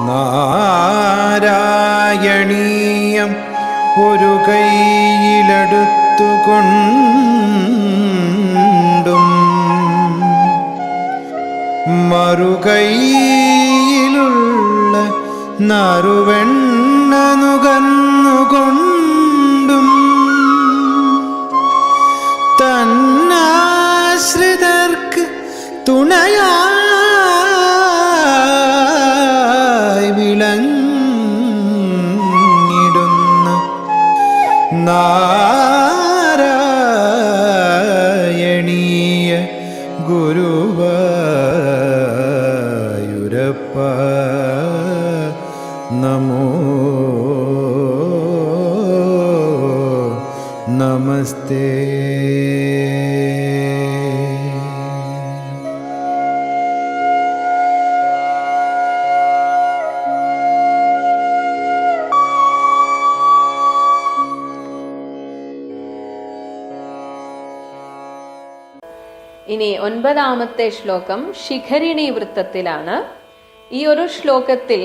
നാരായണീയം ഒരു കൈയിലെടുത്തുകൊണ്ടും മറുകൈയിലുള്ള നറുവെണ്ണ നുകർന്നുകൊണ്ടും തന്നാശ്രിതർക്ക് തുണയായി വിളങ്ങിടുന്ന നാരായണീയ ഗുരുവായൂരപ്പ നമോ നമസ്തേ. ഇനി 9ാമത്തെ ശ്ലോകം ശിഖരിണി വൃത്തത്തിലാണ്. ഈ ഒരു ശ്ലോകത്തിൽ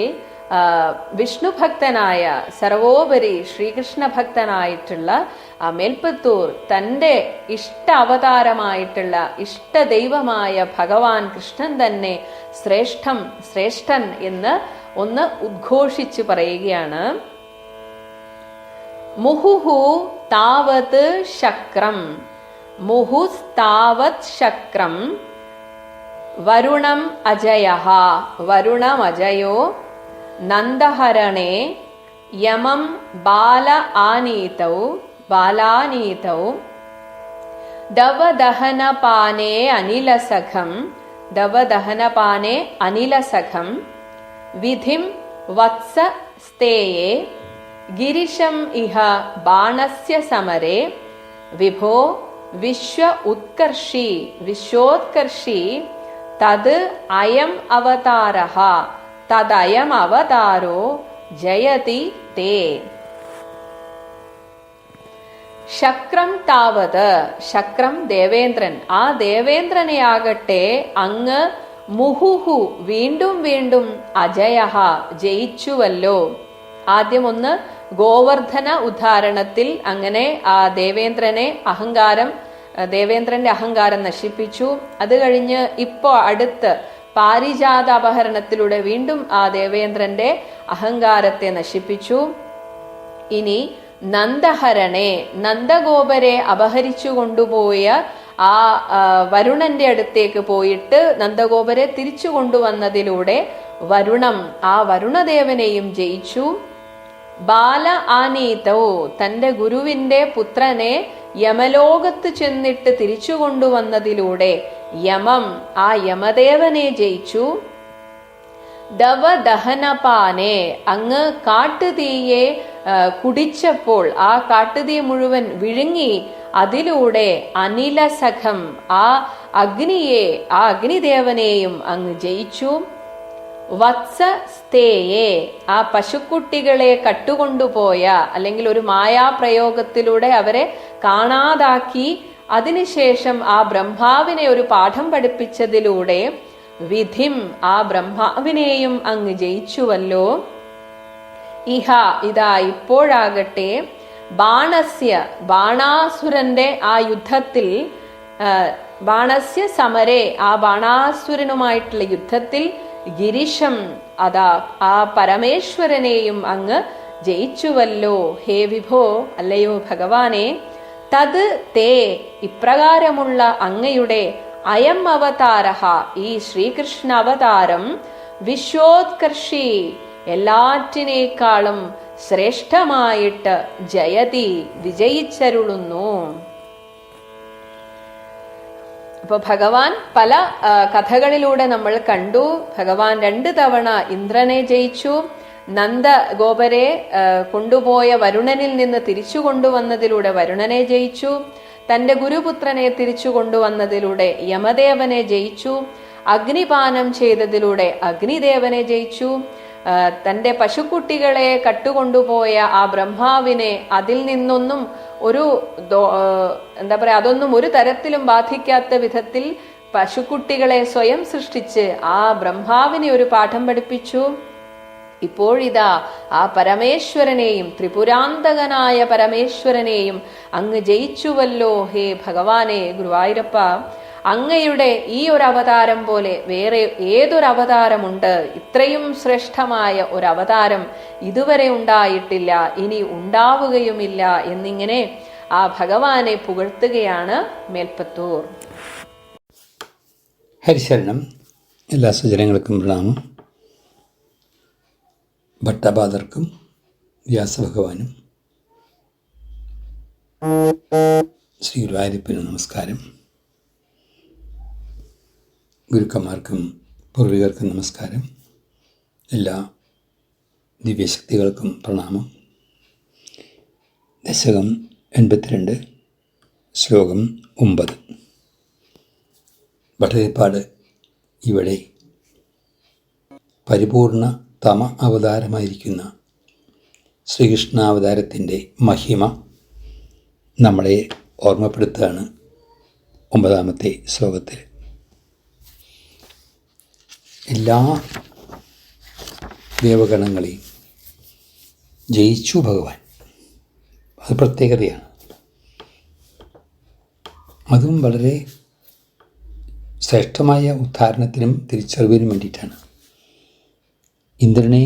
വിഷ്ണു ഭക്തനായ സർവോപരി ശ്രീകൃഷ്ണ ഭക്തനായിട്ടുള്ള മേൽപ്പത്തൂർ തൻ്റെ ഇഷ്ട അവതാരമായിട്ടുള്ള ഇഷ്ടദൈവമായ ഭഗവാൻ കൃഷ്ണൻ തന്നെ ശ്രേഷ്ഠൻ എന്ന് ഒന്ന് ഉദ്ഘോഷിച്ചു പറയുകയാണ്. മുഹുഹു താവത് ശക്രം മുഹുസ്താവത് ശക്രം വരുണം അജയഃ വരുണമജയോ നന്ദഹരണേ യമം ബാലാനീതൗ ദവദഹനപാനേ അനിലസഖം വിധിം വത്സ സ്തേയേ ഗിരിശം ഇഹ ബാണസ്യ സമരേ വിഭോ വിശ്വോത്കർഷി തത് അയം അവതാരഃ തദയം അവതാരോ ജയതി തേ. ശക്രം താവത് ശക്രം ദേവേന്ദ്രൻ, ആ ദേവേന്ദ്രനെയാകട്ടെ അങ്ങ് മുഹുഹു വീണ്ടും വീണ്ടും അജയഃ ജയിച്ചുവല്ലോ. ആദ്യം ഒന്ന് ഗോവർദ്ധന ഉദാഹരണത്തിൽ അങ്ങനെ ആ ദേവേന്ദ്രന്റെ അഹങ്കാരം നശിപ്പിച്ചു. അത് കഴിഞ്ഞ് ഇപ്പോ അടുത്ത് പാരിജാത അപഹരണത്തിലൂടെ വീണ്ടും ആ ദേവേന്ദ്രന്റെ അഹങ്കാരത്തെ നശിപ്പിച്ചു. ഇനി നന്ദഹരണേ നന്ദഗോപരെ അപഹരിച്ചു കൊണ്ടുപോയ ആ വരുണന്റെ അടുത്തേക്ക് പോയിട്ട് നന്ദഗോപരെ തിരിച്ചു കൊണ്ടുവന്നതിലൂടെ ആ വരുണദേവനെയും ജയിച്ചു. ബാല ആനീതോ തന്റെ ഗുരുവിന്റെ പുത്രനെ യമലോകത്ത് ചെന്നിട്ട് തിരിച്ചു കൊണ്ടുവന്നതിലൂടെ ആ യമദേവനെ ജയിച്ചു. ദവദഹനപാനെ അങ്ങ് കാട്ടുതീയെ കുടിച്ചപ്പോൾ ആ കാട്ടുതീ മുഴുവൻ വിഴുങ്ങി അതിലൂടെ അനിലസഖം ആ അഗ്നിദേവനെയും അങ്ങ് ജയിച്ചു. വത്സ സ്തേയെ ആ പശുക്കുട്ടികളെ കട്ടുകൊണ്ടുപോയ അല്ലെങ്കിൽ ഒരു മായാപ്രയോഗത്തിലൂടെ അവരെ കാണാതാക്കി അതിനുശേഷം ആ ബ്രഹ്മാവിനെ ഒരു പാഠം പഠിപ്പിച്ചതിലൂടെ വിധിം ആ ബ്രഹ്മാവിനെയും അങ്ങ് ജയിച്ചുവല്ലോ. ഇതാ ഇപ്പോഴാകട്ടെ ബാണാസുരന്റെ ആ യുദ്ധത്തിൽ ബാണസ്യ സമരേ ആ ബാണാസുരനുമായിട്ടുള്ള യുദ്ധത്തിൽ ഗിരിശം ആ പരമേശ്വരനെയും അങ്ങ് ജയിച്ചുവല്ലോ. ഹേ വിഭോ അല്ലയോ ഭഗവാനെ, തത് തേ ഇപ്രകാരമുള്ള അങ്ങയുടെ അയം അവതാരഃ ഈ ശ്രീകൃഷ്ണ അവതാരം വിശ്വോത്കർഷി എല്ലാറ്റിനേക്കാളും ശ്രേഷ്ഠമായിട്ട് ജയതി വിജയിച്ചരുളുന്നു. അപ്പൊ ഭഗവാൻ പല കഥകളിലൂടെ നമ്മൾ കണ്ടു. ഭഗവാൻ 2 തവണ ഇന്ദ്രനെ ജയിച്ചു. നന്ദഗോപരെ കൊണ്ടുപോയ വരുണനിൽ നിന്ന് തിരിച്ചു കൊണ്ടുവന്നതിലൂടെ വരുണനെ ജയിച്ചു. തന്റെ ഗുരുപുത്രനെ തിരിച്ചു കൊണ്ടുവന്നതിലൂടെ യമദേവനെ ജയിച്ചു. അഗ്നിപാനം ചെയ്തതിലൂടെ അഗ്നിദേവനെ ജയിച്ചു. തന്റെ പശുക്കുട്ടികളെ കട്ടുകൊണ്ടുപോയ ആ ബ്രഹ്മാവിനെ അതിൽ നിന്നൊന്നും അതൊന്നും ഒരു തരത്തിലും ബാധിക്കാത്ത വിധത്തിൽ പശുക്കുട്ടികളെ സ്വയം സൃഷ്ടിച്ച് ആ ബ്രഹ്മാവിനെ ഒരു പാഠം പഠിപ്പിച്ചു. ഇപ്പോഴിതാ ആ പരമേശ്വരനെയും, ത്രിപുരാന്തകനായ പരമേശ്വരനെയും അങ്ങ് ജയിച്ചുവല്ലോ ഹേ ഭഗവാനെ ഗുരുവായൂരപ്പ. അങ്ങയുടെ ഈ ഒരു അവതാരം പോലെ വേറെ ഏതൊരു അവതാരമുണ്ട്? ഇത്രയും ശ്രേഷ്ഠമായ ഒരു അവതാരം ഇതുവരെ ഉണ്ടായിട്ടില്ല, ഇനി ഉണ്ടാവുകയുമില്ല എന്നിങ്ങനെ ആ ഭഗവാനെ പുകഴ്ത്തുകയാണ് മേൽപ്പത്തൂർ. ഹരിശരണം. എല്ലാ സുജനങ്ങൾക്കും പ്രണാമം. ഭട്ടപാദർക്കും വ്യാസഭഗവാനും ശ്രീ ഗുരുവായൂരപ്പനും നമസ്കാരം. ഗുരുക്കന്മാർക്കും പൂർവികർക്കും നമസ്കാരം. എല്ലാ ദിവ്യശക്തികൾക്കും പ്രണാമം. ദശകം 82, ശ്ലോകം 9. ഭട്ടതിരിപ്പാട് ഇവിടെ പരിപൂർണ തമ അവതാരമായിരിക്കുന്ന ശ്രീകൃഷ്ണാവതാരത്തിൻ്റെ മഹിമ നമ്മളെ ഓർമ്മപ്പെടുത്തുകയാണ് 9ാമത്തെ ശ്ലോകത്തിൽ. എല്ലാ ദേവഗണങ്ങളെയും ജയിച്ചു ഭഗവാൻ. അത് പ്രത്യേകതയാണ്. അതും വളരെ ശ്രേഷ്ഠമായ ഉദ്ധാരണത്തിനും തിരിച്ചറിവിനും വേണ്ടിയിട്ടാണ്. ഇന്ദ്രനെ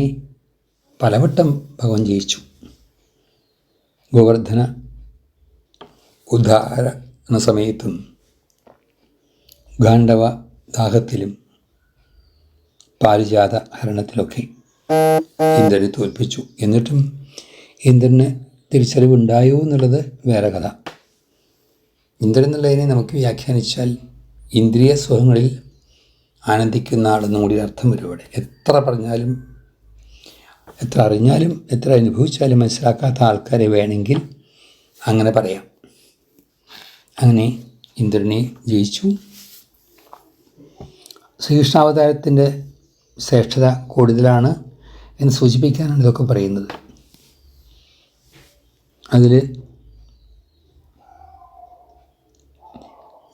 പലവട്ടം ഭഗവാൻ ജയിച്ചു. ഗോവർദ്ധന ഉദ്ധാരണ സമയത്തും ഗാണ്ഡവ ദാഹത്തിലും പാരിജാത ഹരണത്തിലൊക്കെ ഇന്ദ്രനെ തോൽപ്പിച്ചു. എന്നിട്ടും ഇന്ദ്രന് തിരിച്ചറിവുണ്ടായോ എന്നുള്ളത് വേറെ കഥ. ഇന്ദ്രൻ എന്നുള്ളതിനെ നമുക്ക് വ്യാഖ്യാനിച്ചാൽ ഇന്ദ്രിയ സുഖങ്ങളിൽ ആനന്ദിക്കുന്ന ആളെന്നും കൂടി അർത്ഥം വരും അവിടെ. എത്ര പറഞ്ഞാലും, എത്ര അറിഞ്ഞാലും, എത്ര അനുഭവിച്ചാലും മനസ്സിലാക്കാത്ത ആൾക്കാരെ വേണമെങ്കിൽ അങ്ങനെ പറയാം. അങ്ങനെ ഇന്ദ്രനെ ജയിച്ചു. ശ്രീകൃഷ്ണാവതാരത്തിൻ്റെ ശ്രേഷ്ഠത കൂടുതലാണ് എന്ന് സൂചിപ്പിക്കാനാണ് ഇതൊക്കെ പറയുന്നത്. അതിൽ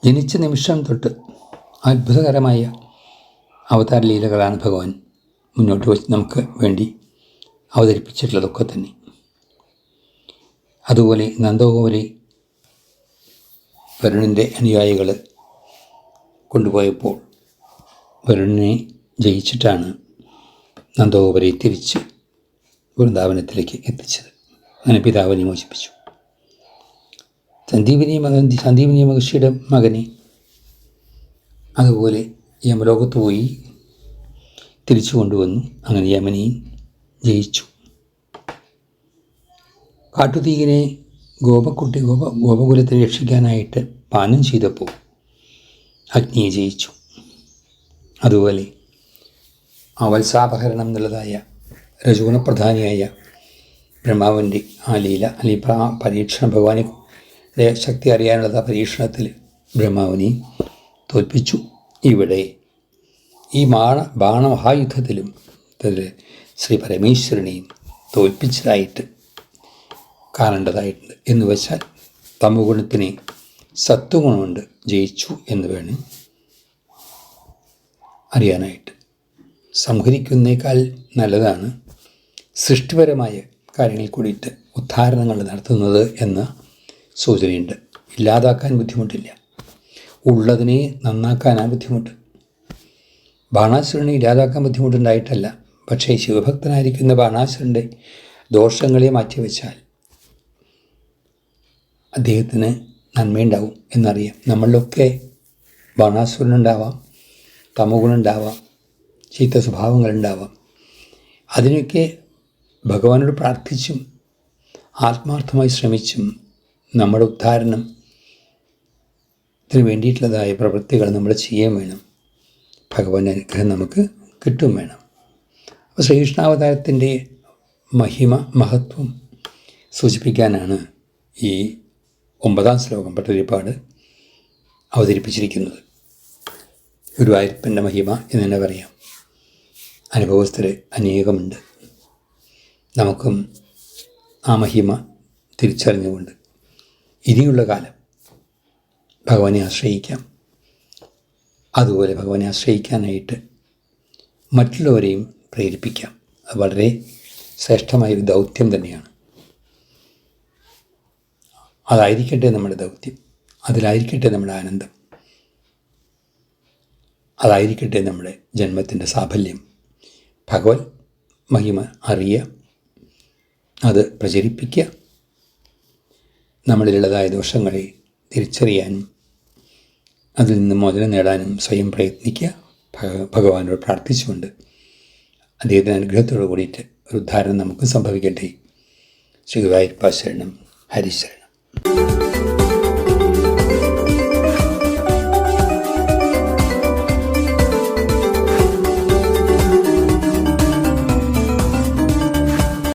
ജനിച്ച നിമിഷം തൊട്ട് അത്ഭുതകരമായ അവതാര ലീലകളാണ് ഭഗവാൻ മുന്നോട്ട് വച്ച് നമുക്ക് വേണ്ടി അവതരിപ്പിച്ചിട്ടുള്ളതൊക്കെ തന്നെ. അതുപോലെ നന്ദഗോപരെ വരുണിൻ്റെ അനുയായികൾ കൊണ്ടുപോയപ്പോൾ വരുണിനെ ജയിച്ചിട്ടാണ് നന്ദഗോപരെ തിരിച്ച് വൃന്ദാവനത്തിലേക്ക് എത്തിച്ചത്. അങ്ങനെ പിതാവിനെ മോചിപ്പിച്ചു. സന്ദീപിനി മഹർഷിയുടെ മകനെ അതുപോലെ യമലോകത്ത് പോയി തിരിച്ചു കൊണ്ടുവന്നു. അങ്ങനെ യമനെയും ജയിച്ചു. കാട്ടുതീയിനെ ഗോപകുലത്തെ രക്ഷിക്കാനായിട്ട് പാനം ചെയ്തപ്പോൾ അഗ്നിയെ ജയിച്ചു. അതുപോലെ അവത്സാപഹരണം എന്നുള്ളതായ രജോഗുണപ്രധാനിയായ ബ്രഹ്മാവിൻ്റെ ആ ലീല, അല്ലെങ്കിൽ ആ പരീക്ഷണം, ഭഗവാനെ ശക്തി അറിയാനുള്ള പരീക്ഷണത്തിൽ ബ്രഹ്മാവിനെ തോൽപ്പിച്ചു. ഇവിടെ ഈ ബാണമഹായുദ്ധത്തിലും ശ്രീ പരമേശ്വരനെയും തോൽപ്പിച്ചതായിട്ട് കാണേണ്ടതായിട്ടുണ്ട്. എന്ന് വെച്ചാൽ തമോഗുണത്തിനെ സത്വഗുണം കൊണ്ട് ജയിച്ചു എന്ന് വേണം അറിയാനായിട്ട്. സംഹരിക്കുന്നേക്കാൾ നല്ലതാണ് സൃഷ്ടിപരമായ കാര്യങ്ങളിൽ കൂടിയിട്ട് ഉദ്ധാരണങ്ങൾ നടത്തുന്നത് എന്ന സൂചനയുണ്ട്. ഇല്ലാതാക്കാൻ ബുദ്ധിമുട്ടില്ല, ഉള്ളതിനെ നന്നാക്കാനാണ് ബുദ്ധിമുട്ട്. ബാണാസുരനെ ഇല്ലാതാക്കാൻ ബുദ്ധിമുട്ടുണ്ടായിട്ടല്ല, പക്ഷേ ശിവഭക്തനായിരിക്കുന്ന ബാണാസുരൻ്റെ ദോഷങ്ങളെ മാറ്റിവെച്ചാൽ അദ്ദേഹത്തിന് നന്മയുണ്ടാവും എന്നറിയാം. നമ്മളിലൊക്കെ ബാണാസുരനുണ്ടാവാം, തമോ ഗുണമുണ്ടാവാം, ചീത്ത സ്വഭാവങ്ങളുണ്ടാവാം. അതിനൊക്കെ ഭഗവാനോട് പ്രാർത്ഥിച്ചും ആത്മാർത്ഥമായി ശ്രമിച്ചും നമ്മുടെ ഉദ്ധാരണത്തിന് വേണ്ടിയിട്ടുള്ളതായ പ്രവൃത്തികൾ നമ്മൾ ചെയ്യാൻ വേണം. ഭഗവാന്റെ അനുഗ്രഹം നമുക്ക് കിട്ടും വേണം. അപ്പോൾ ശ്രീകൃഷ്ണാവതാരത്തിൻ്റെ മഹത്വം സൂചിപ്പിക്കാനാണ് ഈ 9ാം ശ്ലോകം ഭട്ടതിരിപ്പാട് അവതരിപ്പിച്ചിരിക്കുന്നത്. ഗുരുവായൂരപ്പൻ്റെ മഹിമ എന്ന് തന്നെ പറയാം. അനുഭവസ്ഥർ അനേകമുണ്ട്. നമുക്കും ആ മഹിമ തിരിച്ചറിഞ്ഞുകൊണ്ട് ഇനിയുള്ള കാലം ഭഗവാനെ ആശ്രയിക്കാം. അതുപോലെ ഭഗവാനെ ആശ്രയിക്കാനായിട്ട് മറ്റുള്ളവരെയും പ്രേരിപ്പിക്കാം. അത് വളരെ ശ്രേഷ്ഠമായൊരു ദൗത്യം തന്നെയാണ്. അതായിരിക്കട്ടെ നമ്മുടെ ദൗത്യം, അതിലായിരിക്കട്ടെ നമ്മുടെ ആനന്ദം, അതായിരിക്കട്ടെ നമ്മുടെ ജന്മത്തിൻ്റെ സാഫല്യം. ഭഗവത് മഹിമ അറിയുക, അത് പ്രചരിപ്പിക്കുക, നമ്മളിലുള്ളതായ ദോഷങ്ങളെ തിരിച്ചറിയാനും അതിൽ നിന്ന് മോചനം നേടാനും സ്വയം പ്രയത്നിക്കുക. ഭഗവാനോട് പ്രാർത്ഥിച്ചുകൊണ്ട് അദ്ദേഹത്തിൻ്റെ അനുഗ്രഹത്തോടു കൂടിയിട്ട് ഒരു ഉദ്ധാരണം നമുക്ക് സംഭവിക്കട്ടെ. ശ്രീ ഗുരുവായൂരപ്പ ശരണം, ഹരിശരണം.